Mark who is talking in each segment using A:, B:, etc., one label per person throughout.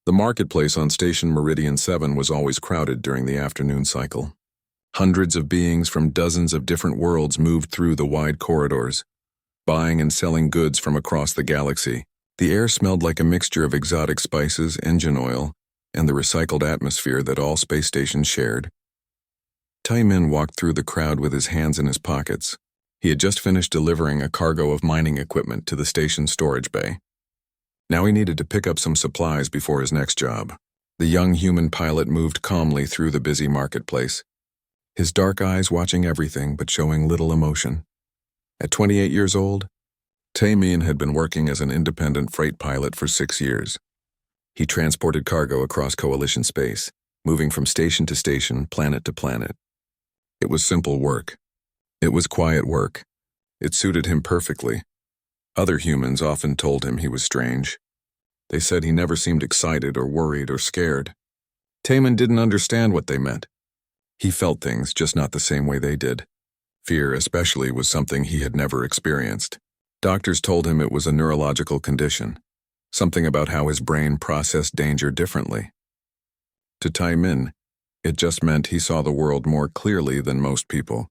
A: The marketplace on Station Meridian 7 was always crowded during the afternoon cycle. Hundreds of beings from dozens of different worlds moved through the wide corridors, buying and selling goods from across the galaxy. The air smelled like a mixture of exotic spices, engine oil, and the recycled atmosphere that all space stations shared. Tai-Min walked through the crowd with his hands in his pockets. He had just finished delivering a cargo of mining equipment to the station's storage bay. Now he needed to pick up some supplies before his next job. The young human pilot moved calmly through the busy marketplace, his dark eyes watching everything but showing little emotion. At 28 years old, Tai-Min had been working as an independent freight pilot for 6 years. He transported cargo across Coalition space, moving from station to station, planet to planet. It was simple work. It was quiet work. It suited him perfectly. Other humans often told him he was strange. They said he never seemed excited or worried or scared. Tai-Min didn't understand what they meant. He felt things just not the same way they did. Fear, especially, was something he had never experienced. Doctors told him it was a neurological condition, something about how his brain processed danger differently. To Tai-Min, it just meant he saw the world more clearly than most people.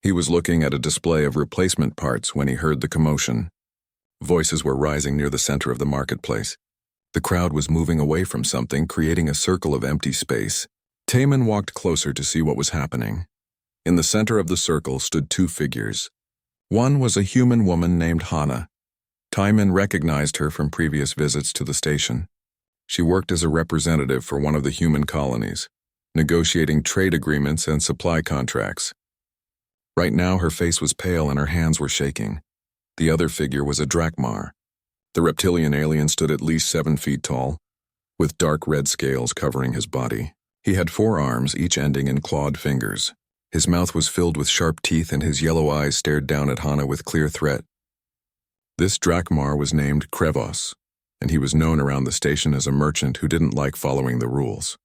A: He was looking at a display of replacement parts when he heard the commotion. Voices were rising near the center of the marketplace. The crowd was moving away from something, creating a circle of empty space. Tai-Min walked closer to see what was happening. In the center of the circle stood 2 figures. One was a human woman named Hana. Tai-Min recognized her from previous visits to the station. She worked as a representative for one of the human colonies, negotiating trade agreements and supply contracts. Right now her face was pale and her hands were shaking. The other figure was a Drakmar. The reptilian alien stood at least 7 feet tall, with dark red scales covering his body. He had 4 arms, each ending in clawed fingers. His mouth was filled with sharp teeth and his yellow eyes stared down at Hana with clear threat. This Drakmar was named Krevos, and he was known around the station as a merchant who didn't like following the rules.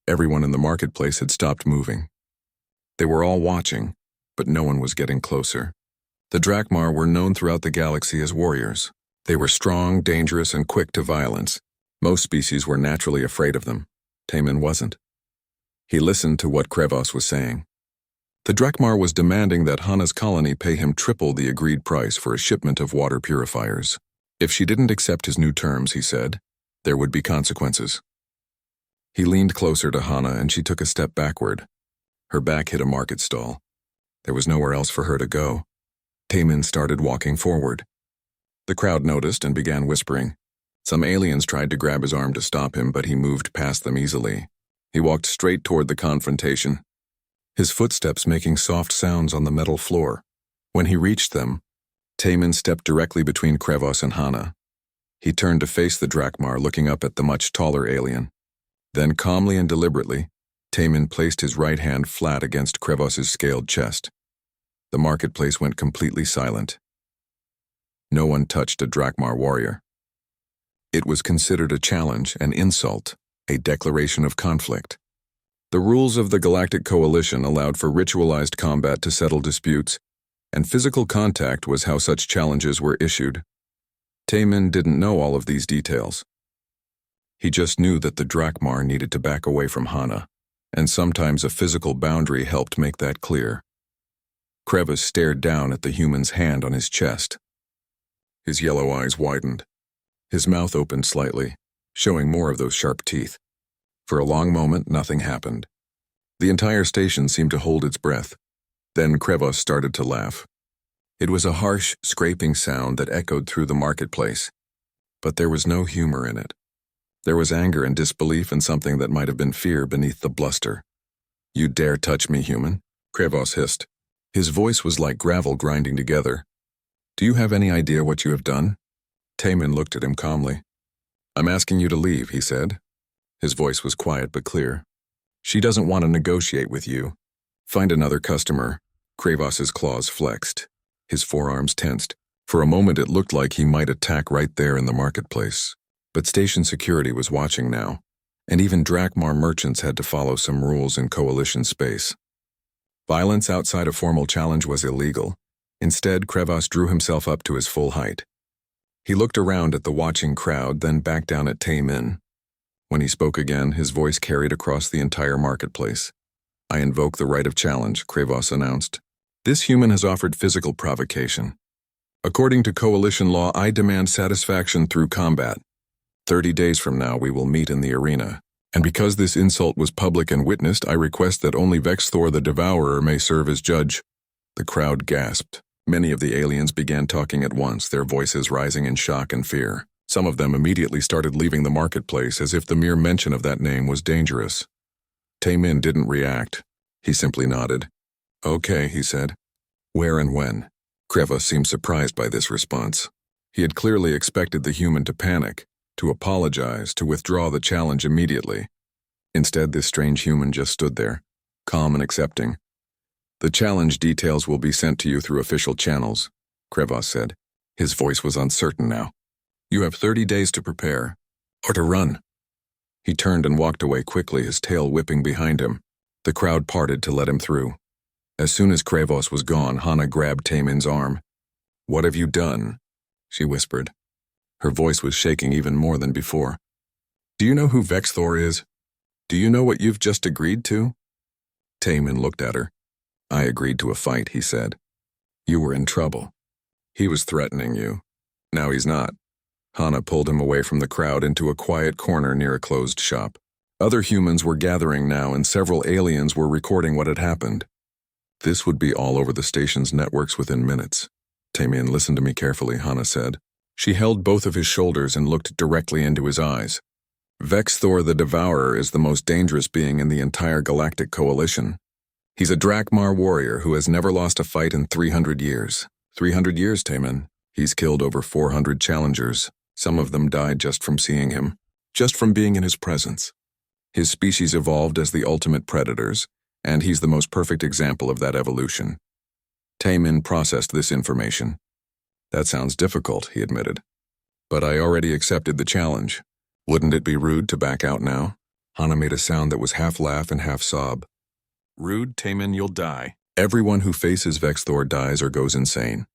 A: Everyone in the marketplace had stopped moving. They were all watching, but no one was getting closer. The Drakmar were known throughout the galaxy as warriors. They were strong, dangerous, and quick to violence. Most species were naturally afraid of them. Tai-Min wasn't. He listened to what Krevos was saying. The Drakmar was demanding that Hana's colony pay him triple the agreed price for a shipment of water purifiers. If she didn't accept his new terms, he said, there would be consequences. He leaned closer to Hana and she took a step backward. Her back hit a market stall. There was nowhere else for her to go. Tai-Min started walking forward. The crowd noticed and began whispering. Some aliens tried to grab his arm to stop him, but he moved past them easily. He walked straight toward the confrontation, his footsteps making soft sounds on the metal floor. When he reached them, Tai-Min stepped directly between Krevos and Hana. He turned to face the Drakmar, looking up at the much taller alien. Then, calmly and deliberately, Tai-Min placed his right hand flat against Krevos's scaled chest. The marketplace went completely silent. No one touched a Drakmar warrior. It was considered a challenge, an insult, a declaration of conflict. The rules of the Galactic Coalition allowed for ritualized combat to settle disputes, and physical contact was how such challenges were issued. Tai-Min didn't know all of these details. He just knew that the Drakmar needed to back away from Hana, and sometimes a physical boundary helped make that clear. Krevos stared down at the human's hand on his chest. His yellow eyes widened. His mouth opened slightly, showing more of those sharp teeth. For a long moment, nothing happened. The entire station seemed to hold its breath. Then Krevos started to laugh. It was a harsh, scraping sound that echoed through the marketplace. But there was no humor in it. There was anger and disbelief and something that might have been fear beneath the bluster. "You dare touch me, human?" Krevos hissed. His voice was like gravel grinding together. "Do you have any idea what you have done?" Tai-Min looked at him calmly. "I'm asking you to leave," he said. His voice was quiet but clear. "She doesn't want to negotiate with you. Find another customer." Krevos's claws flexed. His forearms tensed. For a moment it looked like he might attack right there in the marketplace. But station security was watching now, and even Drakmar merchants had to follow some rules in Coalition space. Violence outside a formal challenge was illegal. Instead, Krevos drew himself up to his full height. He looked around at the watching crowd, then back down at Tai-Min. When he spoke again, his voice carried across the entire marketplace. "I invoke the right of challenge," Kravos announced. "This human has offered physical provocation. According to Coalition law, I demand satisfaction through combat. 30 days from now, we will meet in the arena. And because this insult was public and witnessed, I request that only Vexthor the Devourer may serve as judge." The crowd gasped. Many of the aliens began talking at once, their voices rising in shock and fear. Some of them immediately started leaving the marketplace as if the mere mention of that name was dangerous. Taemin didn't react. He simply nodded. "Okay," he said. "Where and when?" Kravos seemed surprised by this response. He had clearly expected the human to panic, to apologize, to withdraw the challenge immediately. Instead, this strange human just stood there, calm and accepting. "The challenge details will be sent to you through official channels," Kravos said. His voice was uncertain now. "You have 30 days to prepare, or to run." He turned and walked away quickly, his tail whipping behind him. The crowd parted to let him through. As soon as Kravos was gone, Hana grabbed Taemin's arm. "What have you done?" she whispered. Her voice was shaking even more than before. "Do you know who Vexthor is? Do you know what you've just agreed to?" Taemin looked at her. "I agreed to a fight," he said. "You were in trouble. He was threatening you. Now he's not." Hana pulled him away from the crowd into a quiet corner near a closed shop. Other humans were gathering now, and several aliens were recording what had happened. This would be all over the station's networks within minutes. "Taemin, listen to me carefully," Hana said. She held both of his shoulders and looked directly into his eyes. "Vexthor the Devourer is the most dangerous being in the entire Galactic Coalition. He's a Drakmar warrior who has never lost a fight in 300 years. 300 years, Taemin. He's killed over 400 challengers. Some of them died just from seeing him, just from being in his presence. His species evolved as the ultimate predators, and he's the most perfect example of that evolution." Taemin processed this information. "That sounds difficult," he admitted. "But I already accepted the challenge. Wouldn't it be rude to back out now?" Hana made a sound that was half laugh and half sob. "Rude, Taemin, you'll die. Everyone who faces Vexthor dies or goes insane.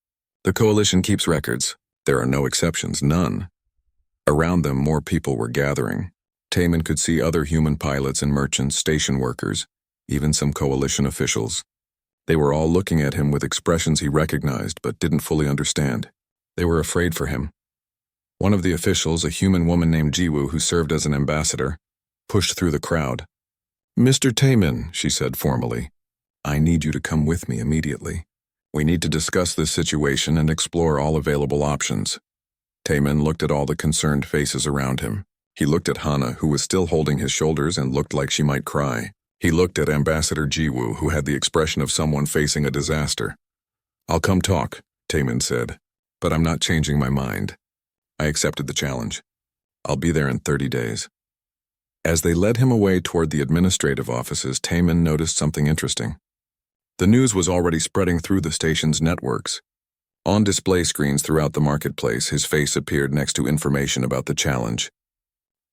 A: The Coalition keeps records. There are no exceptions, none." Around them, more people were gathering. Taemin could see other human pilots and merchants, station workers, even some Coalition officials. They were all looking at him with expressions he recognized but didn't fully understand. They were afraid for him. One of the officials, a human woman named Jiwoo who served as an ambassador, pushed through the crowd. "Mr. Taemin," she said formally, "I need you to come with me immediately. We need to discuss this situation and explore all available options." Taemin looked at all the concerned faces around him. He looked at Hana, who was still holding his shoulders and looked like she might cry. He looked at Ambassador Jiwoo, who had the expression of someone facing a disaster. "I'll come talk," Taemin said, "but I'm not changing my mind. I accepted the challenge. I'll be there in 30 days. As they led him away toward the administrative offices, Taemin noticed something interesting. The news was already spreading through the station's networks. On display screens throughout the marketplace, his face appeared next to information about the challenge.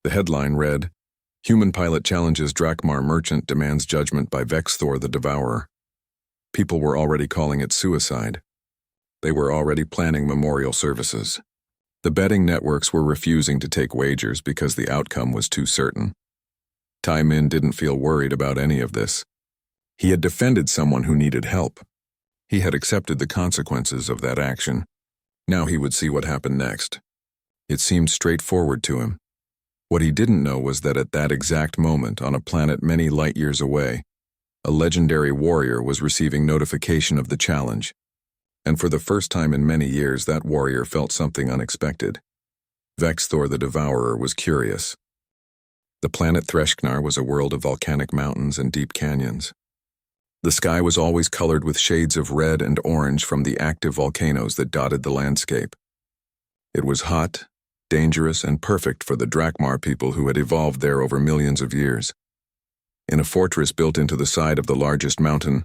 A: The headline read, "Human pilot challenges Drakmar merchant demands judgment by Vexthor the Devourer." People were already calling it suicide. They were already planning memorial services. The betting networks were refusing to take wagers because the outcome was too certain. Taemin didn't feel worried about any of this. He had defended someone who needed help. He had accepted the consequences of that action. Now he would see what happened next. It seemed straightforward to him. What he didn't know was that at that exact moment, on a planet many light years away, a legendary warrior was receiving notification of the challenge. And for the first time in many years, that warrior felt something unexpected. Vexthor the Devourer was curious. The planet Threshknar was a world of volcanic mountains and deep canyons. The sky was always colored with shades of red and orange from the active volcanoes that dotted the landscape. It was hot, dangerous, and perfect for the Drakmar people who had evolved there over millions of years. In a fortress built into the side of the largest mountain,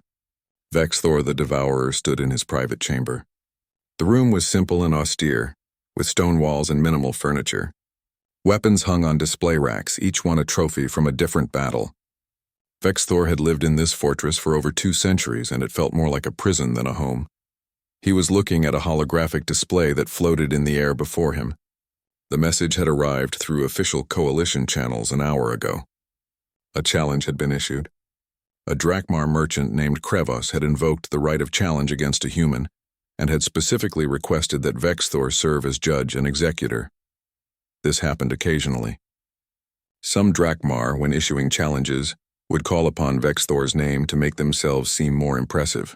A: Vexthor the Devourer stood in his private chamber. The room was simple and austere, with stone walls and minimal furniture. Weapons hung on display racks, each one a trophy from a different battle. Vexthor had lived in this fortress for over 2 centuries, and it felt more like a prison than a home. He was looking at a holographic display that floated in the air before him. The message had arrived through official coalition channels an hour ago. A challenge had been issued. A Drakmar merchant named Krevos had invoked the right of challenge against a human and had specifically requested that Vexthor serve as judge and executor. This happened occasionally. Some Drakmar, when issuing challenges, would call upon Vexthor's name to make themselves seem more impressive.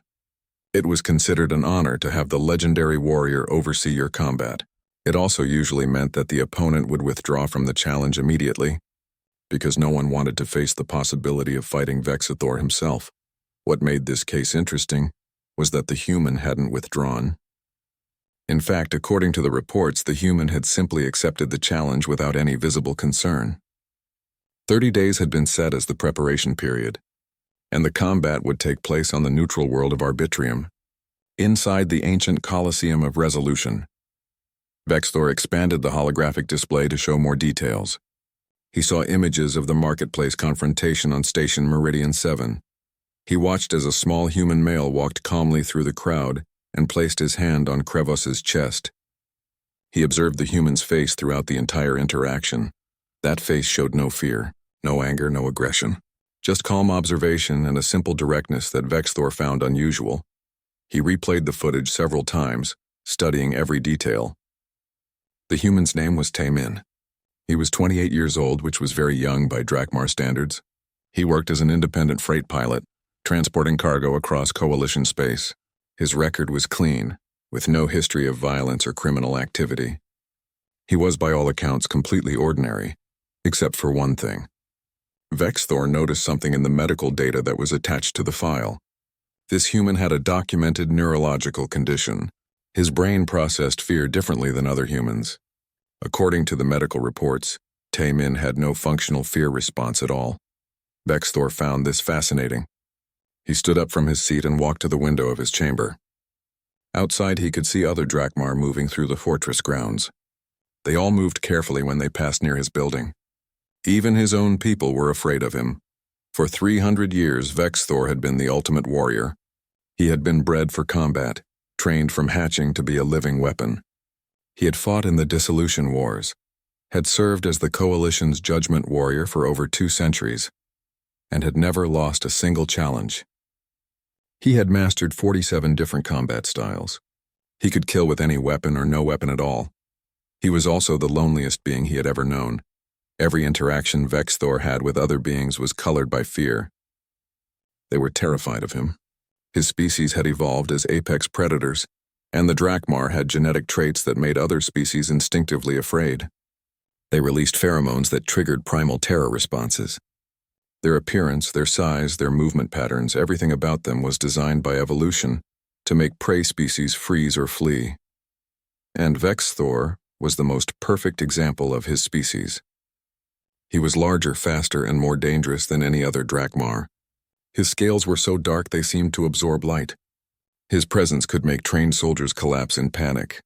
A: It was considered an honor to have the legendary warrior oversee your combat. It also usually meant that the opponent would withdraw from the challenge immediately, because no one wanted to face the possibility of fighting Vexthor himself. What made this case interesting was that the human hadn't withdrawn. In fact, according to the reports, the human had simply accepted the challenge without any visible concern. 30 days had been set as the preparation period, and the combat would take place on the neutral world of Arbitrium, inside the ancient Colosseum of Resolution. Vexthor expanded the holographic display to show more details. He saw images of the marketplace confrontation on Station Meridian 7. He watched as a small human male walked calmly through the crowd and placed his hand on Krevos's chest. He observed the human's face throughout the entire interaction. That face showed no fear, no anger, no aggression. Just calm observation and a simple directness that Vexthor found unusual. He replayed the footage several times, studying every detail. The human's name was Taemin. He was 28 years old, which was very young by Drakmar standards. He worked as an independent freight pilot, transporting cargo across Coalition space. His record was clean, with no history of violence or criminal activity. He was by all accounts completely ordinary, except for one thing. Vexthor noticed something in the medical data that was attached to the file. This human had a documented neurological condition. His brain processed fear differently than other humans. According to the medical reports, Taemin had no functional fear response at all. Vexthor found this fascinating. He stood up from his seat and walked to the window of his chamber. Outside, he could see other Drakmar moving through the fortress grounds. They all moved carefully when they passed near his building. Even his own people were afraid of him. For 300 years, Vexthor had been the ultimate warrior. He had been bred for combat, trained from hatching to be a living weapon. He had fought in the Dissolution Wars, had served as the Coalition's judgment warrior for over 2 centuries, and had never lost a single challenge. He had mastered 47 different combat styles. He could kill with any weapon or no weapon at all. He was also the loneliest being he had ever known. Every interaction Vexthor had with other beings was colored by fear. They were terrified of him. His species had evolved as apex predators, and the Drakmar had genetic traits that made other species instinctively afraid. They released pheromones that triggered primal terror responses. Their appearance, their size, their movement patterns, everything about them was designed by evolution to make prey species freeze or flee. And Vexthor was the most perfect example of his species. He was larger, faster, and more dangerous than any other Drakmar. His scales were so dark they seemed to absorb light. His presence could make trained soldiers collapse in panic.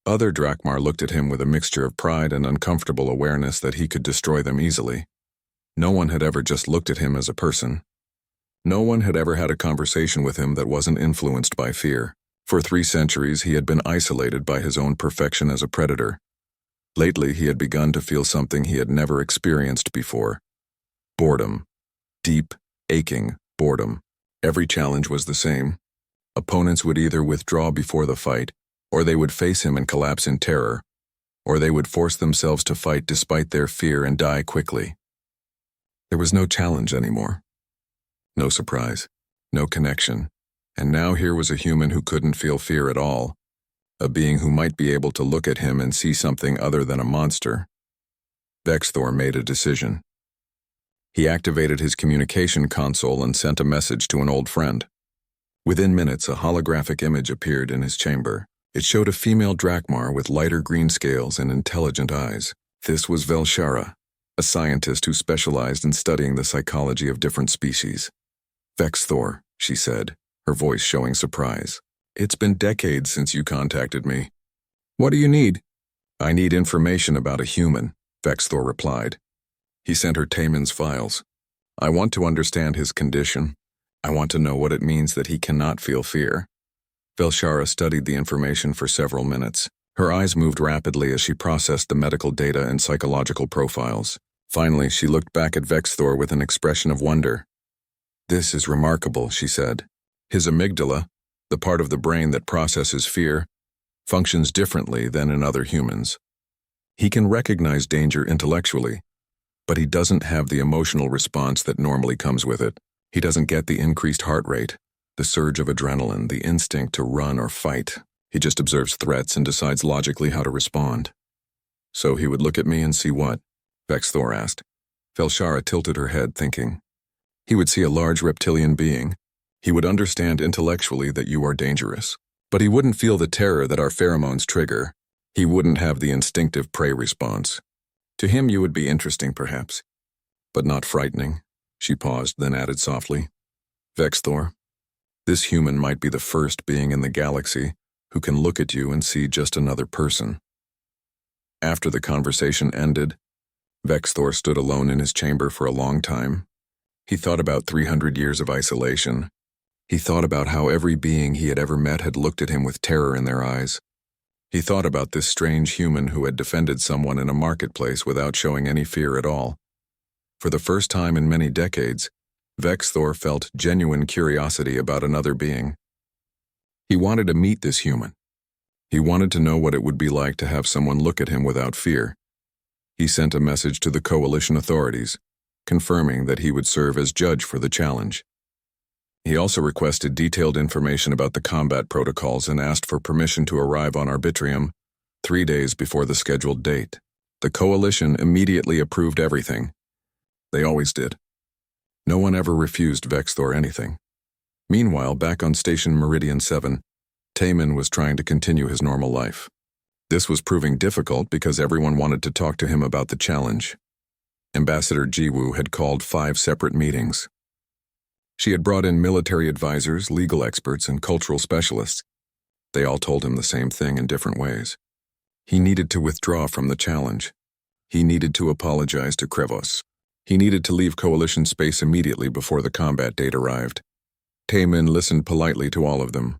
A: Other Drakmar looked at him with a mixture of pride and uncomfortable awareness that he could destroy them easily. No one had ever just looked at him as a person. No one had ever had a conversation with him that wasn't influenced by fear. For 3 centuries, he had been isolated by his own perfection as a predator. Lately, he had begun to feel something he had never experienced before. Boredom. Deep, aching boredom. Every challenge was the same. Opponents would either withdraw before the fight, or they would face him and collapse in terror, or they would force themselves to fight despite their fear and die quickly. There was no challenge anymore. No surprise, no connection, and now here was a human who couldn't feel fear at all, a being who might be able to look at him and see something other than a monster. Vexthor made a decision. He activated his communication console and sent a message to an old friend. Within minutes, a holographic image appeared in his chamber. It showed a female Drakmar with lighter green scales and intelligent eyes. This was Velshara, a scientist who specialized in studying the psychology of different species. "Vexthor," she said, her voice showing surprise. "It's been decades since you contacted me." "What do you need?" "I need information about a human," Vexthor replied. He sent her Taemin's files. "I want to understand his condition. I want to know what it means that he cannot feel fear." Velshara studied the information for several minutes. Her eyes moved rapidly as she processed the medical data and psychological profiles. Finally, she looked back at Vexthor with an expression of wonder. "This is remarkable," she said. "His amygdala, the part of the brain that processes fear, functions differently than in other humans. He can recognize danger intellectually, but he doesn't have the emotional response that normally comes with it. He doesn't get the increased heart rate, the surge of adrenaline, the instinct to run or fight. He just observes threats and decides logically how to respond." "So he would look at me and see what?" Vexthor asked. Velshara tilted her head, thinking. "He would see a large reptilian being. He would understand intellectually that you are dangerous. But he wouldn't feel the terror that our pheromones trigger. He wouldn't have the instinctive prey response. To him you would be interesting, perhaps, but not frightening." She paused, then added softly, "Vexthor, this human might be the first being in the galaxy who can look at you and see just another person." After the conversation ended, Vexthor stood alone in his chamber for a long time. He thought about 300 years of isolation. He thought about how every being he had ever met had looked at him with terror in their eyes. He thought about this strange human who had defended someone in a marketplace without showing any fear at all. For the first time in many decades, Vexthor felt genuine curiosity about another being. He wanted to meet this human. He wanted to know what it would be like to have someone look at him without fear. He sent a message to the coalition authorities, confirming that he would serve as judge for the challenge. He also requested detailed information about the combat protocols and asked for permission to arrive on Arbitrium 3 days before the scheduled date. The coalition immediately approved everything. They always did. No one ever refused Vexthor anything. Meanwhile, back on Station Meridian 7, Taemin was trying to continue his normal life. This was proving difficult because everyone wanted to talk to him about the challenge. Ambassador Jiwoo had called 5 separate meetings. She had brought in military advisors, legal experts, and cultural specialists. They all told him the same thing in different ways. He needed to withdraw from the challenge. He needed to apologize to Krevos. He needed to leave Coalition space immediately before the combat date arrived. Taemin listened politely to all of them.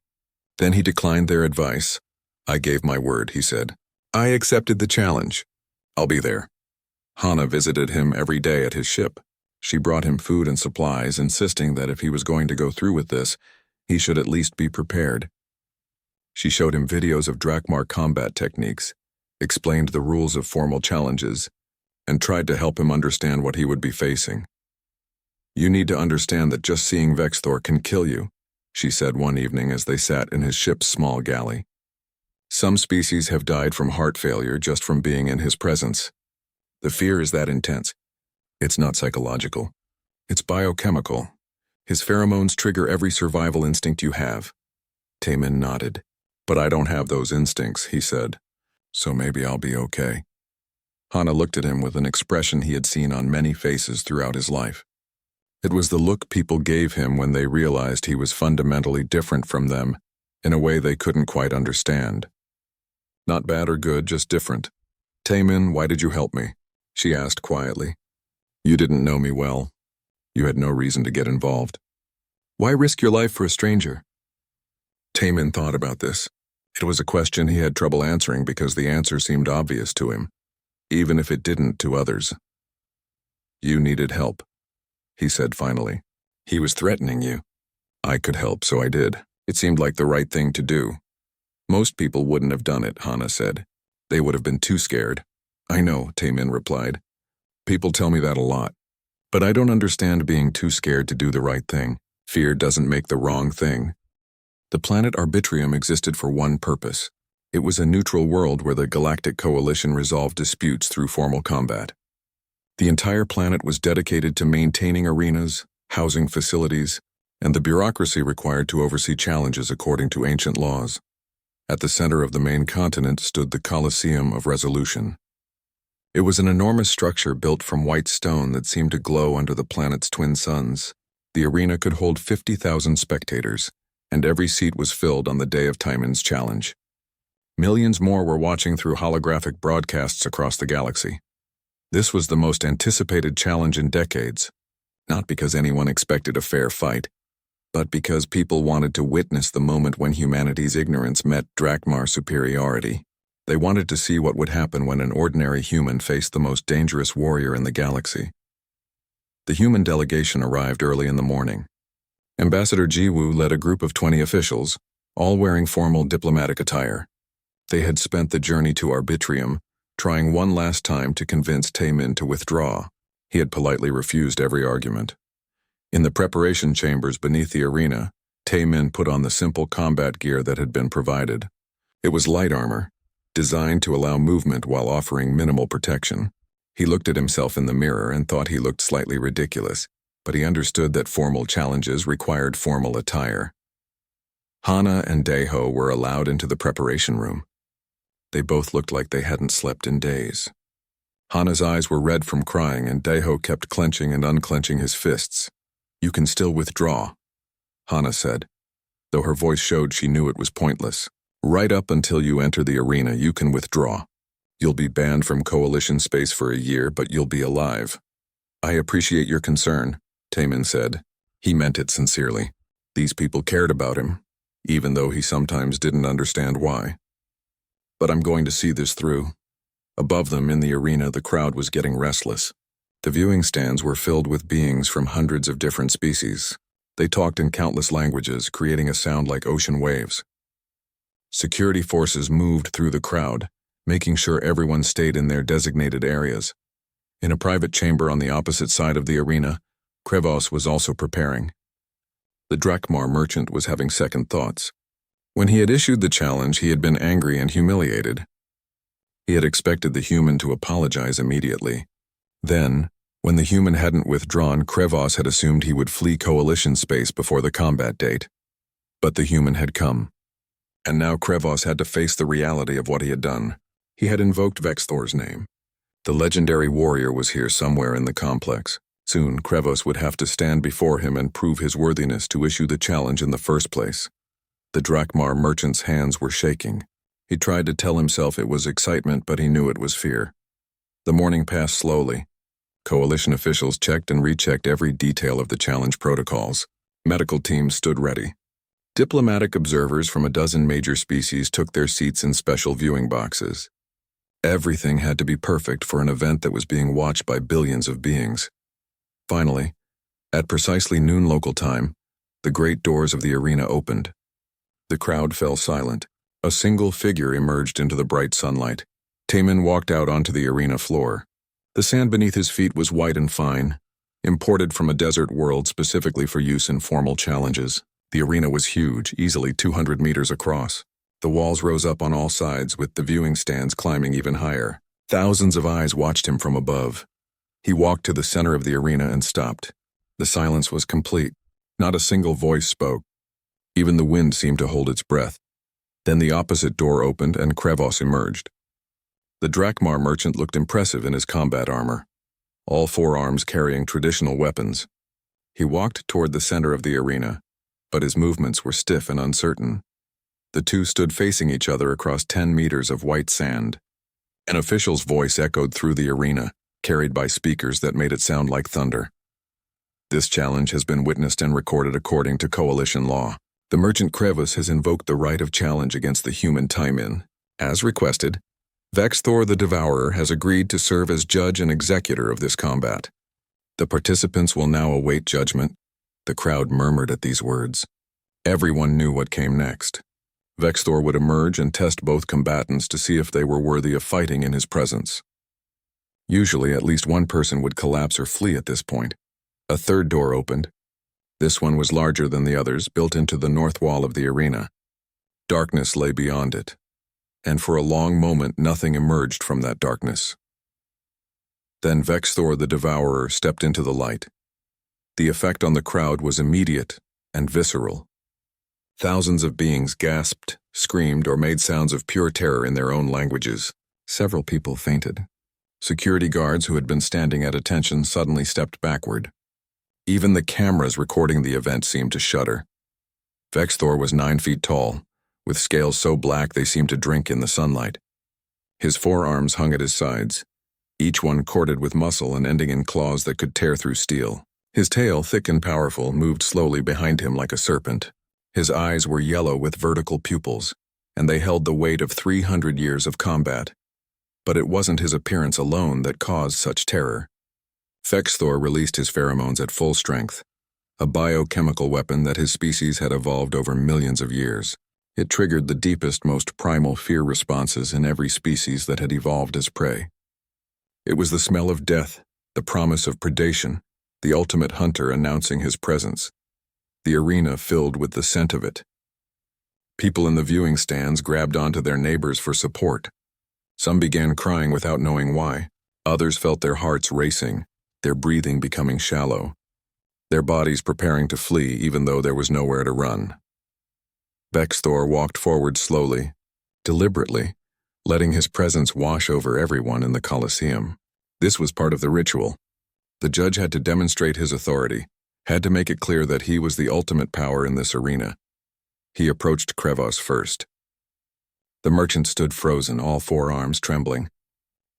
A: Then he declined their advice. "I gave my word," he said. "I accepted the challenge. I'll be there." Hana visited him every day at his ship. She brought him food and supplies, insisting that if he was going to go through with this, he should at least be prepared. She showed him videos of Drakmar combat techniques, explained the rules of formal challenges, and tried to help him understand what he would be facing. "You need to understand that just seeing Vexthor can kill you," she said one evening as they sat in his ship's small galley. "Some species have died from heart failure just from being in his presence. The fear is that intense. It's not psychological. It's biochemical. His pheromones trigger every survival instinct you have." Taemin nodded. "But I don't have those instincts," he said. "So maybe I'll be okay." Hana looked at him with an expression he had seen on many faces throughout his life. It was the look people gave him when they realized he was fundamentally different from them in a way they couldn't quite understand. Not bad or good, just different. "Taemin, why did you help me?" she asked quietly. "You didn't know me well. You had no reason to get involved. Why risk your life for a stranger?" Taemin thought about this. It was a question he had trouble answering because the answer seemed obvious to him, even if it didn't to others. "You needed help," he said finally. "He was threatening you. I could help, so I did. It seemed like the right thing to do." "Most people wouldn't have done it," Hana said. "They would have been too scared." "I know," Taemin replied. "People tell me that a lot. But I don't understand being too scared to do the right thing. Fear doesn't make the wrong thing." The planet Arbitrium existed for one purpose. It was a neutral world where the Galactic Coalition resolved disputes through formal combat. The entire planet was dedicated to maintaining arenas, housing facilities, and the bureaucracy required to oversee challenges according to ancient laws. At the center of the main continent stood the Colosseum of Resolution. It was an enormous structure built from white stone that seemed to glow under the planet's twin suns. The arena could hold 50,000 spectators, and every seat was filled on the day of Taemin's challenge. Millions more were watching through holographic broadcasts across the galaxy. This was the most anticipated challenge in decades, not because anyone expected a fair fight, but because people wanted to witness the moment when humanity's ignorance met Drakmar superiority. They wanted to see what would happen when an ordinary human faced the most dangerous warrior in the galaxy. The human delegation arrived early in the morning. Ambassador Jiwoo led a group of 20 officials, all wearing formal diplomatic attire. They had spent the journey to Arbitrium, trying one last time to convince Taemin to withdraw. He had politely refused every argument. In the preparation chambers beneath the arena, Taemin put on the simple combat gear that had been provided. It was light armor, designed to allow movement while offering minimal protection. He looked at himself in the mirror and thought he looked slightly ridiculous, but he understood that formal challenges required formal attire. Hana and Daeho were allowed into the preparation room. They both looked like they hadn't slept in days. Hana's eyes were red from crying, and Daeho kept clenching and unclenching his fists. "You can still withdraw," Hana said, though her voice showed she knew it was pointless. "Right up until you enter the arena, you can withdraw. You'll be banned from Coalition space for a year, but you'll be alive." "I appreciate your concern," Taemin said. He meant it sincerely. These people cared about him, even though he sometimes didn't understand why. "But I'm going to see this through." Above them in the arena, the crowd was getting restless. The viewing stands were filled with beings from hundreds of different species. They talked in countless languages, creating a sound like ocean waves. Security forces moved through the crowd, making sure everyone stayed in their designated areas. In a private chamber on the opposite side of the arena, Krevos was also preparing. The Drakmar merchant was having second thoughts. When he had issued the challenge, he had been angry and humiliated. He had expected the human to apologize immediately. Then, when the human hadn't withdrawn, Krevos had assumed he would flee Coalition space before the combat date. But the human had come. And now Krevos had to face the reality of what he had done. He had invoked Vexthor's name. The legendary warrior was here somewhere in the complex. Soon, Krevos would have to stand before him and prove his worthiness to issue the challenge in the first place. The Drakmar merchant's hands were shaking. He tried to tell himself it was excitement, but he knew it was fear. The morning passed slowly. Coalition officials checked and rechecked every detail of the challenge protocols. Medical teams stood ready. Diplomatic observers from a dozen major species took their seats in special viewing boxes. Everything had to be perfect for an event that was being watched by billions of beings. Finally, at precisely noon local time, the great doors of the arena opened. The crowd fell silent. A single figure emerged into the bright sunlight. Taemin walked out onto the arena floor. The sand beneath his feet was white and fine, imported from a desert world specifically for use in formal challenges. The arena was huge, easily 200 meters across. The walls rose up on all sides, with the viewing stands climbing even higher. Thousands of eyes watched him from above. He walked to the center of the arena and stopped. The silence was complete. Not a single voice spoke. Even the wind seemed to hold its breath. Then the opposite door opened and Krevos emerged. The Drakmar merchant looked impressive in his combat armor, all four arms carrying traditional weapons. He walked toward the center of the arena, but his movements were stiff and uncertain. The two stood facing each other across 10 meters of white sand. An official's voice echoed through the arena, carried by speakers that made it sound like thunder. "This challenge has been witnessed and recorded according to Coalition law. The merchant Krevos has invoked the right of challenge against the human Taemin. As requested, Vexthor the Devourer has agreed to serve as judge and executor of this combat. The participants will now await judgment." The crowd murmured at these words. Everyone knew what came next. Vexthor would emerge and test both combatants to see if they were worthy of fighting in his presence. Usually, at least one person would collapse or flee at this point. A third door opened. This one was larger than the others, built into the north wall of the arena. Darkness lay beyond it, and for a long moment nothing emerged from that darkness. Then Vexthor the Devourer stepped into the light. The effect on the crowd was immediate and visceral. Thousands of beings gasped, screamed, or made sounds of pure terror in their own languages. Several people fainted. Security guards who had been standing at attention suddenly stepped backward. Even the cameras recording the event seemed to shudder. Vexthor was 9 feet tall, with scales so black they seemed to drink in the sunlight. His forearms hung at his sides, each one corded with muscle and ending in claws that could tear through steel. His tail, thick and powerful, moved slowly behind him like a serpent. His eyes were yellow with vertical pupils. and they held the weight of 300 years of combat. But it wasn't his appearance alone that caused such terror. Vexthor released his pheromones at full strength, a biochemical weapon that his species had evolved over millions of years. It triggered the deepest, most primal fear responses in every species that had evolved as prey. It was the smell of death, the promise of predation, the ultimate hunter announcing his presence. The arena filled with the scent of it. People in the viewing stands grabbed onto their neighbors for support. Some began crying without knowing why. Others felt their hearts racing, their breathing becoming shallow, their bodies preparing to flee even though there was nowhere to run. Vexthor walked forward slowly, deliberately, letting his presence wash over everyone in the Colosseum. This was part of the ritual. The judge had to demonstrate his authority, had to make it clear that he was the ultimate power in this arena. He approached Krevos first. The merchant stood frozen, all four arms trembling.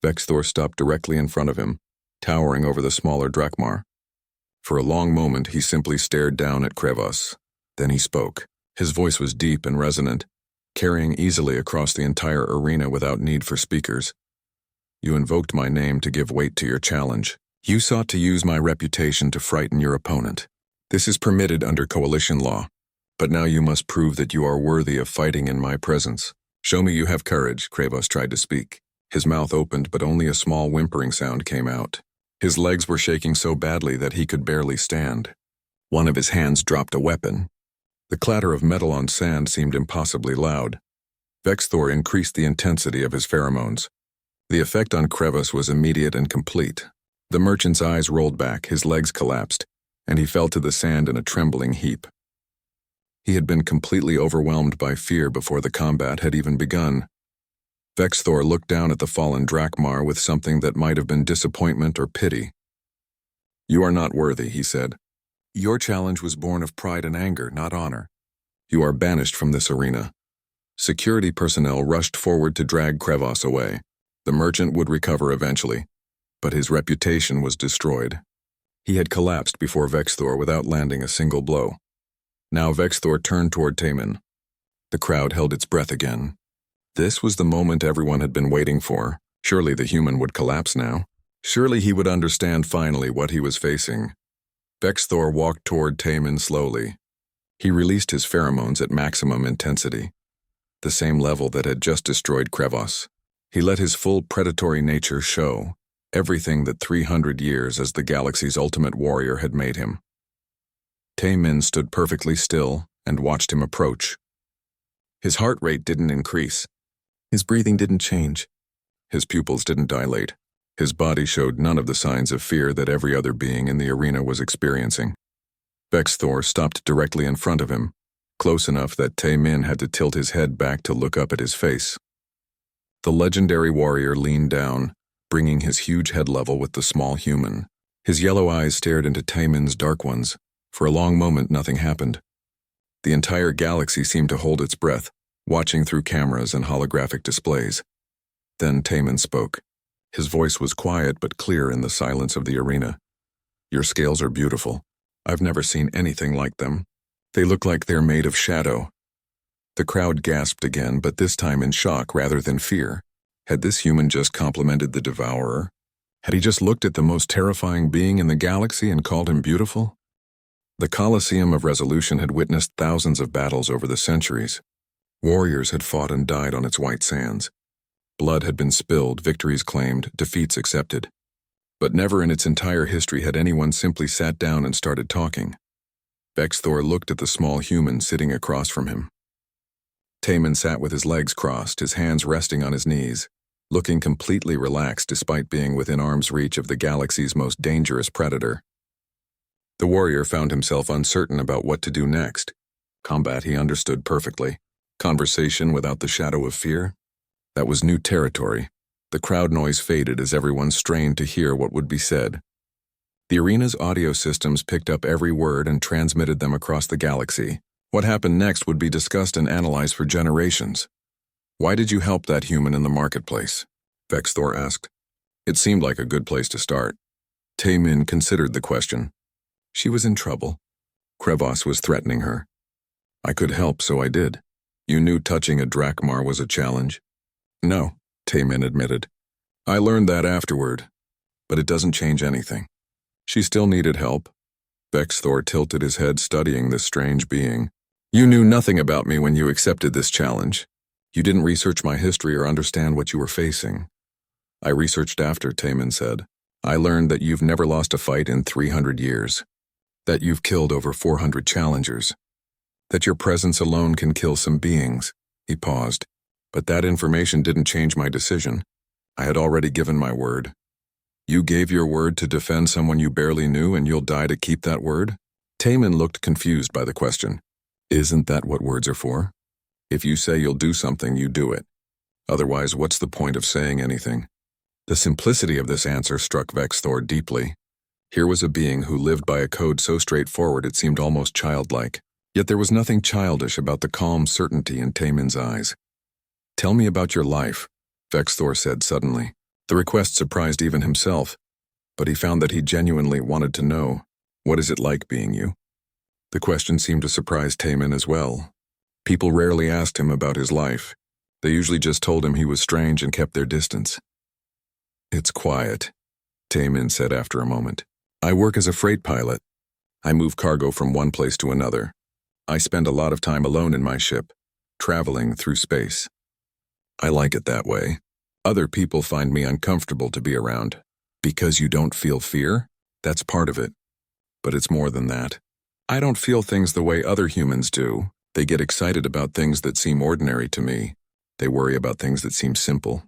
A: Vexthor stopped directly in front of him, towering over the smaller drachmar. For a long moment he simply stared down at Krevos. Then he spoke. His voice was deep and resonant, carrying easily across the entire arena without need for speakers. You invoked my name to give weight to your challenge. You sought to use my reputation to frighten your opponent. This is permitted under coalition law, but now you must prove that you are worthy of fighting in my presence. Show me you have courage, Krevos tried to speak. His mouth opened, but only a small whimpering sound came out. His legs were shaking so badly that he could barely stand. One of his hands dropped a weapon. The clatter of metal on sand seemed impossibly loud. Vexthor increased the intensity of his pheromones. The effect on Krevos was immediate and complete. The merchant's eyes rolled back, his legs collapsed, and he fell to the sand in a trembling heap. He had been completely overwhelmed by fear before the combat had even begun. Vexthor looked down at the fallen drachmar with something that might have been disappointment or pity. You are not worthy, he said. Your challenge was born of pride and anger, not honor. You are banished from this arena. Security personnel rushed forward to drag Krevos away. The merchant would recover eventually, but his reputation was destroyed. He had collapsed before Vexthor without landing a single blow. Now Vexthor turned toward Taemin. The crowd held its breath again. This was the moment everyone had been waiting for. Surely the human would collapse now. Surely he would understand finally what he was facing. Vexthor walked toward Taemin slowly. He released his pheromones at maximum intensity, the same level that had just destroyed Krevos. He let his full predatory nature show, everything that 300 years as the galaxy's ultimate warrior had made him. Taemin stood perfectly still and watched him approach. His heart rate didn't increase. His breathing didn't change. His pupils didn't dilate. His body showed none of the signs of fear that every other being in the arena was experiencing. Vexthor stopped directly in front of him, close enough that Taemin had to tilt his head back to look up at his face. The legendary warrior leaned down, bringing his huge head level with the small human. His yellow eyes stared into Taemin's dark ones. For a long moment, nothing happened. The entire galaxy seemed to hold its breath, watching through cameras and holographic displays. Then Taemin spoke. His voice was quiet but clear in the silence of the arena. Your scales are beautiful. I've never seen anything like them. They look like they're made of shadow. The crowd gasped again, but this time in shock rather than fear. Had this human just complimented the devourer? Had he just looked at the most terrifying being in the galaxy and called him beautiful? The Colosseum of Resolution had witnessed thousands of battles over the centuries. Warriors had fought and died on its white sands. Blood had been spilled, victories claimed, defeats accepted. But never in its entire history had anyone simply sat down and started talking. Vexthor looked at the small human sitting across from him. Taemin sat with his legs crossed, his hands resting on his knees, looking completely relaxed despite being within arm's reach of the galaxy's most dangerous predator. The warrior found himself uncertain about what to do next. Combat he understood perfectly. Conversation without the shadow of fear? That was new territory. The crowd noise faded as everyone strained to hear what would be said. The arena's audio systems picked up every word and transmitted them across the galaxy. What happened next would be discussed and analyzed for generations. Why did you help that human in the marketplace? Vexthor asked. It seemed like a good place to start. Taemin considered the question. She was in trouble. Krevos was threatening her. I could help, so I did. You knew touching a Drakmar was a challenge? No, Taemin admitted. I learned that afterward, but it doesn't change anything. She still needed help. Vexthor tilted his head, studying this strange being. You knew nothing about me when you accepted this challenge. You didn't research my history or understand what you were facing. I researched after, Taemin said. I learned that you've never lost a fight in 300 years. That you've killed over 400 challengers. That your presence alone can kill some beings. He paused. But that information didn't change my decision. I had already given my word. You gave your word to defend someone you barely knew, and you'll die to keep that word? Taemin looked confused by the question. Isn't that what words are for? If you say you'll do something, you do it. Otherwise, what's the point of saying anything? The simplicity of this answer struck Vexthor deeply. Here was a being who lived by a code so straightforward it seemed almost childlike. Yet there was nothing childish about the calm certainty in Taemin's eyes. Tell me about your life, Vexthor said suddenly. The request surprised even himself, but he found that he genuinely wanted to know, what is it like being you? The question seemed to surprise Taemin as well. People rarely asked him about his life. They usually just told him he was strange and kept their distance. It's quiet, Taemin said after a moment. I work as a freight pilot. I move cargo from one place to another. I spend a lot of time alone in my ship, traveling through space. I like it that way. Other people find me uncomfortable to be around. Because you don't feel fear? That's part of it. But it's more than that. I don't feel things the way other humans do. They get excited about things that seem ordinary to me. They worry about things that seem simple.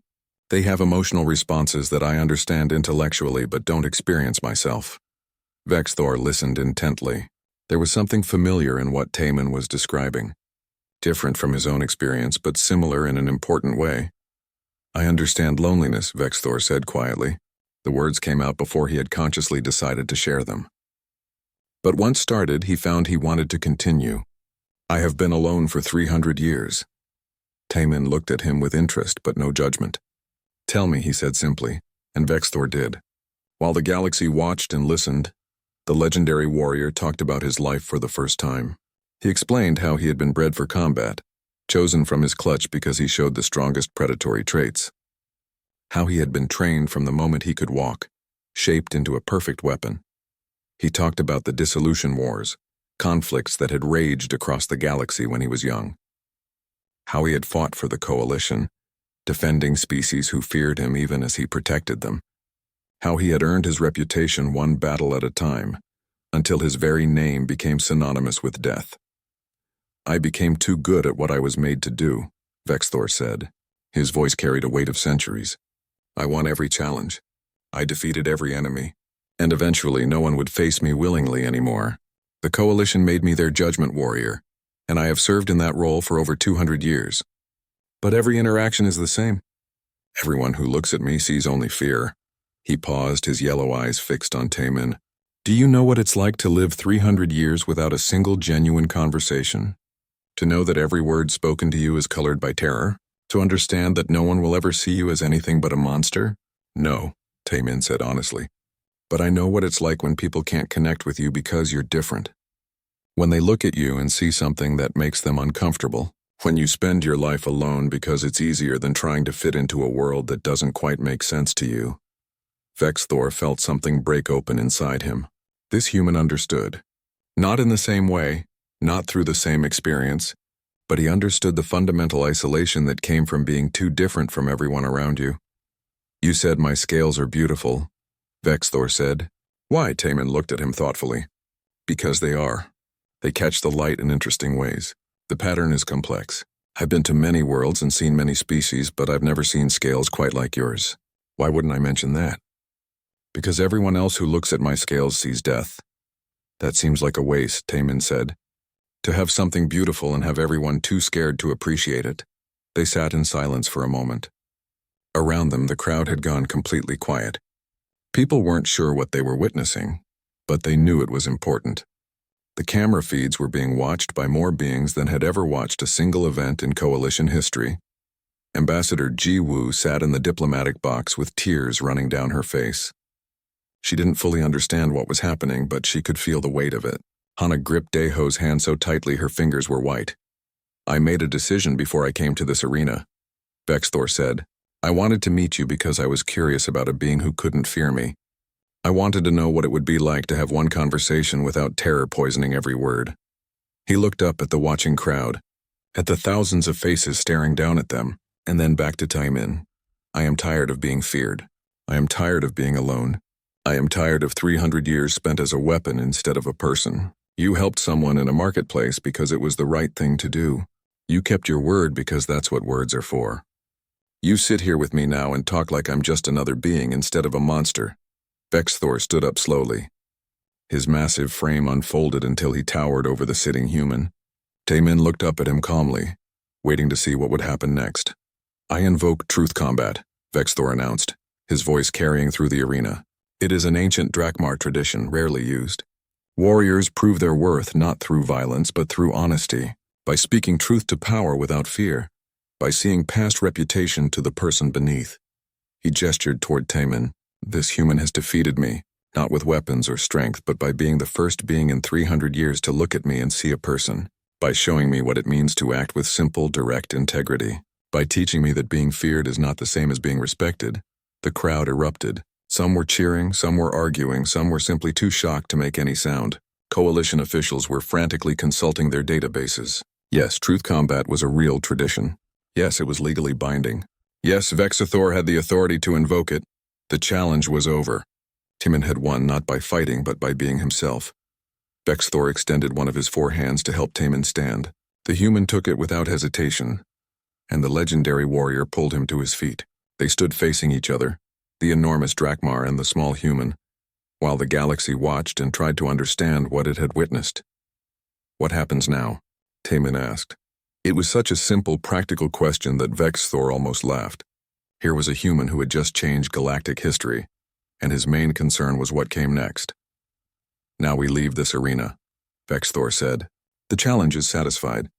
A: They have emotional responses that I understand intellectually but don't experience myself. Vexthor listened intently. There was something familiar in what Taemin was describing. Different from his own experience, but similar in an important way. I understand loneliness, Vexthor said quietly. The words came out before he had consciously decided to share them. But once started, he found he wanted to continue. I have been alone for 300 years. Taemin looked at him with interest but no judgment. Tell me, he said simply, and Vexthor did. While the galaxy watched and listened, the legendary warrior talked about his life for the first time. He explained how he had been bred for combat, chosen from his clutch because he showed the strongest predatory traits. How he had been trained from the moment he could walk, shaped into a perfect weapon. He talked about the dissolution wars, conflicts that had raged across the galaxy when he was young. How he had fought for the coalition, defending species who feared him even as he protected them. How he had earned his reputation one battle at a time, until his very name became synonymous with death. I became too good at what I was made to do, Vexthor said. His voice carried a weight of centuries. I won every challenge. I defeated every enemy. And eventually no one would face me willingly anymore. The coalition made me their judgment warrior, and I have served in that role for over 200 years. But every interaction is the same. Everyone who looks at me sees only fear. He paused, his yellow eyes fixed on Taemin. Do you know what it's like to live 300 years without a single genuine conversation? To know that every word spoken to you is colored by terror? To understand that no one will ever see you as anything but a monster? No, Taemin said honestly. But I know what it's like when people can't connect with you because you're different. When they look at you and see something that makes them uncomfortable. When you spend your life alone because it's easier than trying to fit into a world that doesn't quite make sense to you. Vexthor felt something break open inside him. This human understood. Not in the same way, not through the same experience, but he understood the fundamental isolation that came from being too different from everyone around you. You said my scales are beautiful, Vexthor said. Why? Taemin looked at him thoughtfully. Because they are. They catch the light in interesting ways. The pattern is complex. I've been to many worlds and seen many species, but I've never seen scales quite like yours. Why wouldn't I mention that? Because everyone else who looks at my scales sees death. That seems like a waste, Taemin said. To have something beautiful and have everyone too scared to appreciate it. They sat in silence for a moment. Around them, the crowd had gone completely quiet. People weren't sure what they were witnessing, but they knew it was important. The camera feeds were being watched by more beings than had ever watched a single event in Coalition history. Ambassador Ji Woo sat in the diplomatic box with tears running down her face. She didn't fully understand what was happening, but she could feel the weight of it. Hana gripped Daeho's hand so tightly her fingers were white. I made a decision before I came to this arena, Vexthor said. I wanted to meet you because I was curious about a being who couldn't fear me. I wanted to know what it would be like to have one conversation without terror poisoning every word. He looked up at the watching crowd, at the thousands of faces staring down at them, and then back to Taimin. I am tired of being feared. I am tired of being alone. I am tired of 300 years spent as a weapon instead of a person. You helped someone in a marketplace because it was the right thing to do. You kept your word because that's what words are for. You sit here with me now and talk like I'm just another being instead of a monster. Vexthor stood up slowly. His massive frame unfolded until he towered over the sitting human. Taimin looked up at him calmly, waiting to see what would happen next. I invoke truth combat, Vexthor announced, his voice carrying through the arena. It is an ancient Drakmar tradition, rarely used. Warriors prove their worth not through violence but through honesty, by speaking truth to power without fear, by seeing past reputation to the person beneath. He gestured toward Taimin. This human has defeated me, not with weapons or strength, but by being the first being in 300 years to look at me and see a person, by showing me what it means to act with simple, direct integrity, by teaching me that being feared is not the same as being respected. The crowd erupted. Some were cheering, some were arguing, some were simply too shocked to make any sound. Coalition officials were frantically consulting their databases. Yes, truth combat was a real tradition. Yes, it was legally binding. Yes, Vexthor had the authority to invoke it. The challenge was over. Taimin had won not by fighting, but by being himself. Vexthor extended one of his 4 hands to help Taimin stand. The human took it without hesitation, and the legendary warrior pulled him to his feet. They stood facing each other, the enormous Drakmar and the small human, while the galaxy watched and tried to understand what it had witnessed. What happens now? Taimin asked. It was such a simple, practical question that Vexthor almost laughed. Here was a human who had just changed galactic history, and his main concern was what came next. Now we leave this arena, Vexthor said. The challenge is satisfied.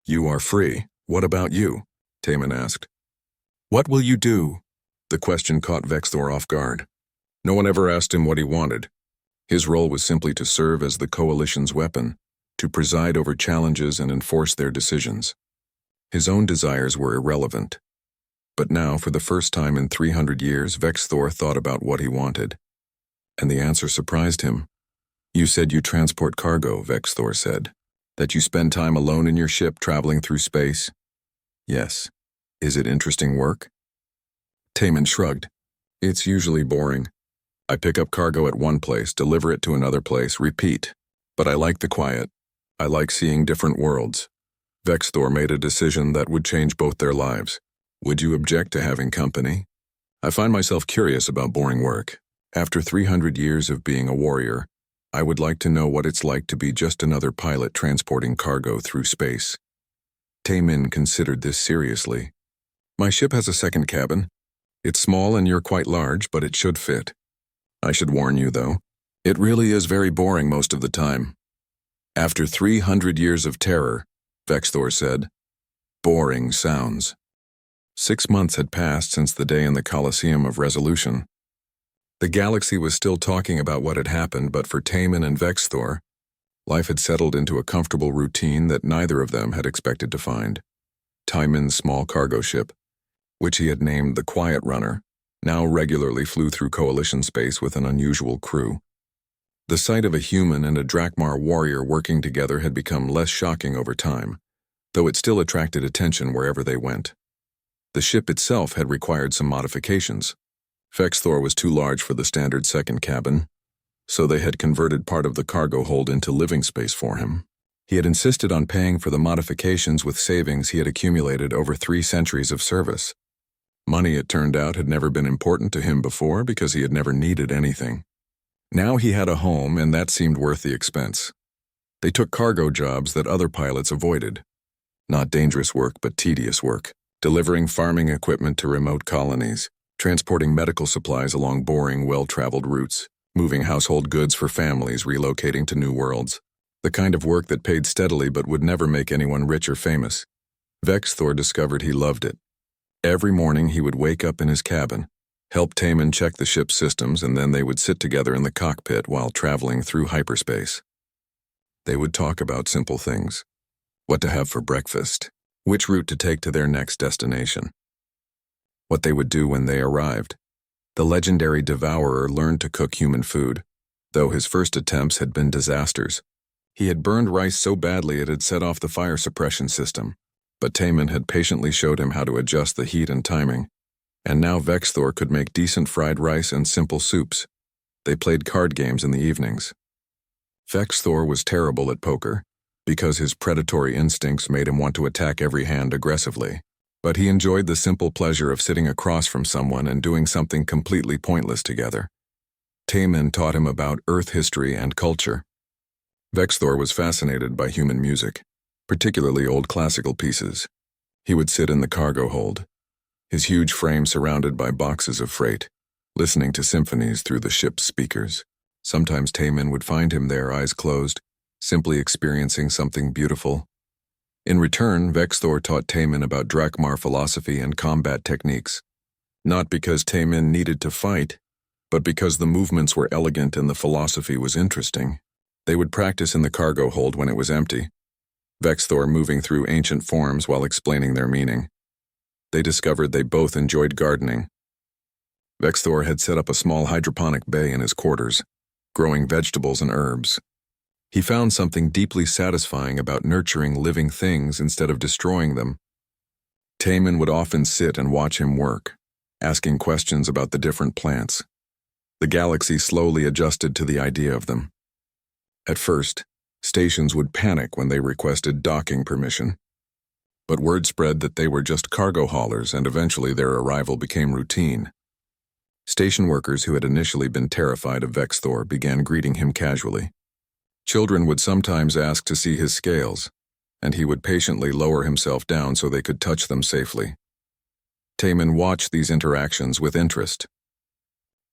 A: You are free. What about you? Taimin asked. What will you do? The question caught Vexthor off guard. No one ever asked him what he wanted. His role was simply to serve as the coalition's weapon, to preside over challenges and enforce their decisions. His own desires were irrelevant. But now, for the first time in 300 years, Vexthor thought about what he wanted. And the answer surprised him. You said you transport cargo, Vexthor said. That you spend time alone in your ship traveling through space? Yes. Is it interesting work? Taimin shrugged. It's usually boring. I pick up cargo at one place, deliver it to another place, repeat. But I like the quiet. I like seeing different worlds. Vexthor made a decision that would change both their lives. Would you object to having company? I find myself curious about boring work. After 300 years of being a warrior, I would like to know what it's like to be just another pilot transporting cargo through space. Taimin considered this seriously. My ship has a second cabin. It's small and you're quite large, but it should fit. I should warn you, though. It really is very boring most of the time. After 300 years of terror, Vexthor said, boring sounds. 6 months had passed since the day in the Colosseum of Resolution. The galaxy was still talking about what had happened, but for Taimin and Vexthor, life had settled into a comfortable routine that neither of them had expected to find. Taimin's small cargo ship, which he had named the Quiet Runner, now regularly flew through Coalition space with an unusual crew. The sight of a human and a Drakmar warrior working together had become less shocking over time, though it still attracted attention wherever they went. The ship itself had required some modifications. Vexthor was too large for the standard second cabin, so they had converted part of the cargo hold into living space for him. He had insisted on paying for the modifications with savings he had accumulated over 3 centuries of service. Money, it turned out, had never been important to him before because he had never needed anything. Now he had a home, and that seemed worth the expense. They took cargo jobs that other pilots avoided. Not dangerous work, but tedious work. Delivering farming equipment to remote colonies, transporting medical supplies along boring, well-traveled routes, moving household goods for families relocating to new worlds. The kind of work that paid steadily but would never make anyone rich or famous. Vexthor discovered he loved it. Every morning he would wake up in his cabin, help Taimin check the ship's systems, and then they would sit together in the cockpit while traveling through hyperspace. They would talk about simple things. What to have for breakfast, which route to take to their next destination, what they would do when they arrived. The legendary devourer learned to cook human food, though his first attempts had been disasters. He had burned rice so badly it had set off the fire suppression system, but Taman had patiently showed him how to adjust the heat and timing, and now Vexthor could make decent fried rice and simple soups. They played card games in the evenings. Vexthor was terrible at poker, because his predatory instincts made him want to attack every hand aggressively, but he enjoyed the simple pleasure of sitting across from someone and doing something completely pointless together. Taman taught him about Earth history and culture. Vexthor was fascinated by human music, particularly old classical pieces. He would sit in the cargo hold, his huge frame surrounded by boxes of freight, listening to symphonies through the ship's speakers. Sometimes Taman would find him there, eyes closed, simply experiencing something beautiful. In return, Vexthor taught Taman about Drakmar philosophy and combat techniques. Not because Taman needed to fight, but because the movements were elegant and the philosophy was interesting. They would practice in the cargo hold when it was empty, Vexthor moving through ancient forms while explaining their meaning. They discovered they both enjoyed gardening. Vexthor had set up a small hydroponic bay in his quarters, growing vegetables and herbs. He found something deeply satisfying about nurturing living things instead of destroying them. Taman would often sit and watch him work, asking questions about the different plants. The galaxy slowly adjusted to the idea of them. At first, stations would panic when they requested docking permission. But word spread that they were just cargo haulers, and eventually their arrival became routine. Station workers who had initially been terrified of Vexthor began greeting him casually. Children would sometimes ask to see his scales, and he would patiently lower himself down so they could touch them safely. Taman watched these interactions with interest.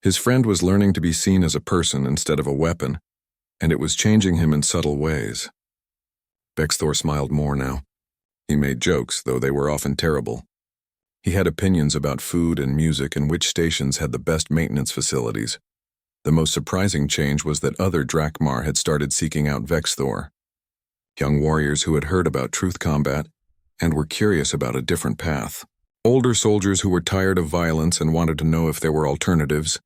A: His friend was learning to be seen as a person instead of a weapon, and it was changing him in subtle ways. Vexthor smiled more now. He made jokes, though they were often terrible. He had opinions about food and music and which stations had the best maintenance facilities. The most surprising change was that other Drakmar had started seeking out Vexthor. Young warriors who had heard about truth combat and were curious about a different path. Older soldiers who were tired of violence and wanted to know if there were alternatives.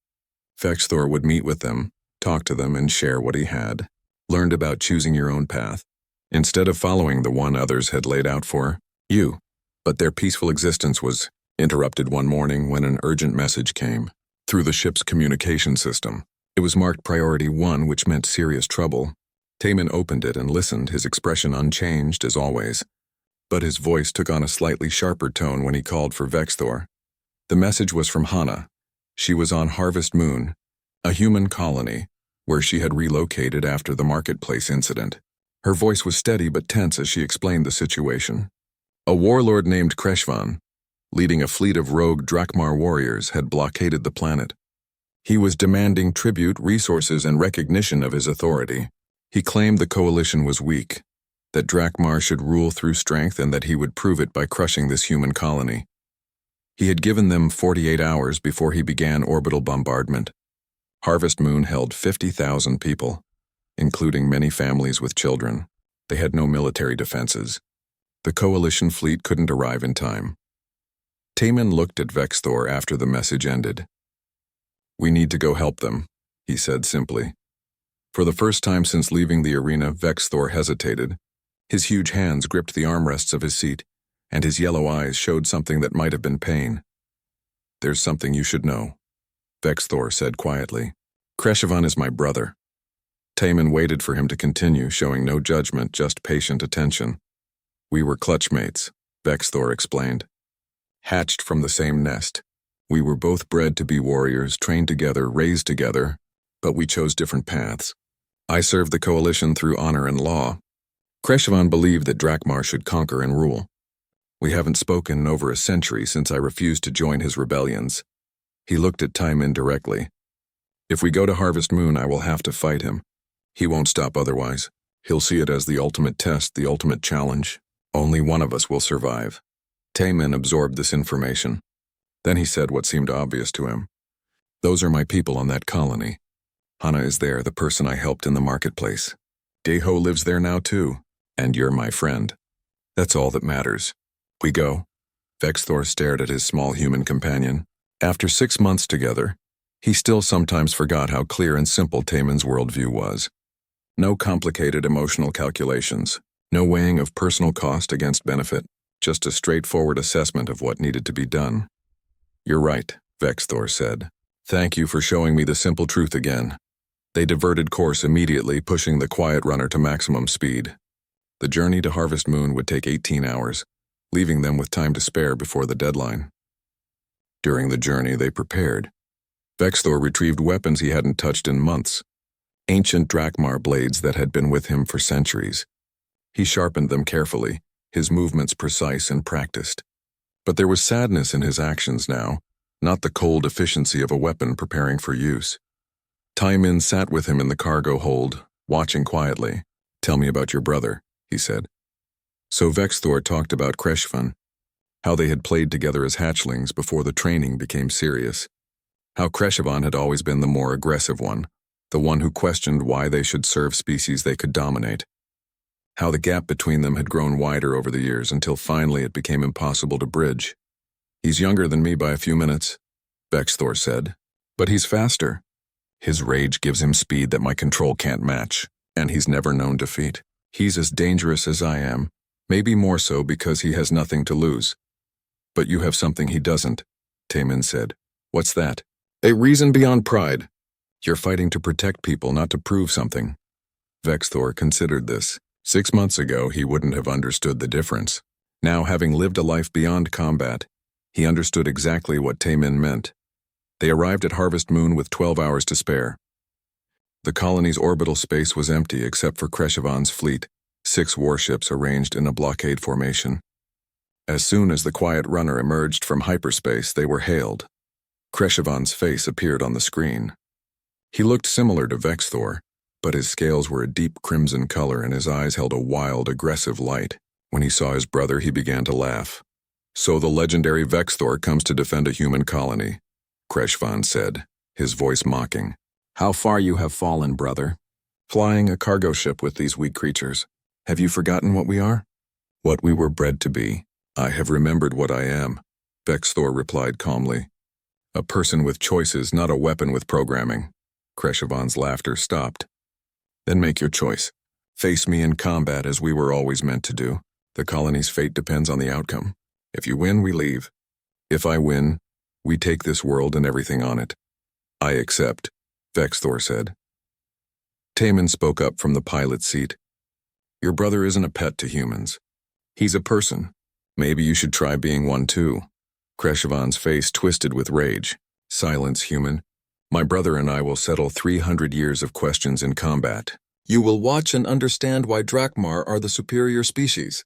A: Vexthor would meet with them, talk to them, and share what he had learned about choosing your own path, instead of following the one others had laid out for you. But their peaceful existence was interrupted one morning when an urgent message came through the ship's communication system. It was marked Priority 1, which meant serious trouble. Taman opened it and listened, his expression unchanged as always. But his voice took on a slightly sharper tone when he called for Vexthor. The message was from Hana. She was on Harvest Moon, a human colony, where she had relocated after the marketplace incident. Her voice was steady but tense as she explained the situation. A warlord named Kreshvan, leading a fleet of rogue Drakmar warriors, had blockaded the planet. He was demanding tribute, resources, and recognition of his authority. He claimed the coalition was weak, that Drakmar should rule through strength, and that he would prove it by crushing this human colony. He had given them 48 hours before he began orbital bombardment. Harvest Moon held 50,000 people, including many families with children. They had no military defenses. The coalition fleet couldn't arrive in time. Taman looked at Vexthor after the message ended. "We need to go help them," he said simply. For the first time since leaving the arena, Vexthor hesitated. His huge hands gripped the armrests of his seat, and his yellow eyes showed something that might have been pain. "There's something you should know," Vexthor said quietly. "Kreshvan is my brother." Taman waited for him to continue, showing no judgment, just patient attention. "We were clutchmates," Vexthor explained. "Hatched from the same nest. We were both bred to be warriors, trained together, raised together, but we chose different paths. I served the coalition through honor and law. Kreshvan believed that Drakmar should conquer and rule. We haven't spoken in over a century since I refused to join his rebellions." He looked at Taman directly. "If we go to Harvest Moon, I will have to fight him. He won't stop otherwise. He'll see it as the ultimate test, the ultimate challenge. Only one of us will survive." Taman absorbed this information. Then he said what seemed obvious to him. "Those are my people on that colony. Hana is there, the person I helped in the marketplace. Deho lives there now too, and you're my friend. That's all that matters." We go. Vexthor stared at his small human companion. After 6 months together, he still sometimes forgot how clear and simple Taemin's worldview was. No complicated emotional calculations, no weighing of personal cost against benefit, just a straightforward assessment of what needed to be done. You're right, Vexthor said. Thank you for showing me the simple truth again. They diverted course immediately, pushing the quiet runner to maximum speed. The journey to Harvest Moon would take 18 hours, leaving them with time to spare before the deadline. During the journey, they prepared. Vexthor retrieved weapons he hadn't touched in months, ancient Drakmar blades that had been with him for centuries. He sharpened them carefully, his movements precise and practiced. But there was sadness in his actions now, not the cold efficiency of a weapon preparing for use. Taemin sat with him in the cargo hold, watching quietly. Tell me about your brother, he said. So Vexthor talked about Kreshvan, how they had played together as hatchlings before the training became serious. How Kreshvan had always been the more aggressive one, the one who questioned why they should serve species they could dominate. How the gap between them had grown wider over the years until finally it became impossible to bridge. He's younger than me by a few minutes, Vexthor said, but he's faster. His rage gives him speed that my control can't match, and he's never known defeat. He's as dangerous as I am, maybe more so because he has nothing to lose. But you have something he doesn't, Taemin said. What's that? A reason beyond pride. You're fighting to protect people, not to prove something. Vexthor considered this. 6 months ago, he wouldn't have understood the difference. Now, having lived a life beyond combat, he understood exactly what Taemin meant. They arrived at Harvest Moon with 12 hours to spare. The colony's orbital space was empty except for Kreshvan's fleet, 6 warships arranged in a blockade formation. As soon as the quiet runner emerged from hyperspace, they were hailed. Kreshvan's face appeared on the screen. He looked similar to Vexthor, but his scales were a deep crimson color and his eyes held a wild, aggressive light. When he saw his brother, he began to laugh. So the legendary Vexthor comes to defend a human colony, Kreshvan said, his voice mocking. How far you have fallen, brother. Flying a cargo ship with these weak creatures. Have you forgotten what we are? What we were bred to be. I have remembered what I am, Vexthor replied calmly. A person with choices, not a weapon with programming. Kreshvan's laughter stopped. Then make your choice. Face me in combat as we were always meant to do. The colony's fate depends on the outcome. If you win, we leave. If I win, we take this world and everything on it. I accept, Vexthor said. Taemin spoke up from the pilot's seat. Your brother isn't a pet to humans. He's a person. Maybe you should try being one too. Kreshvan's face twisted with rage. Silence, human. My brother and I will settle 300 years of questions in combat. You will watch and understand why Drakmar are the superior species.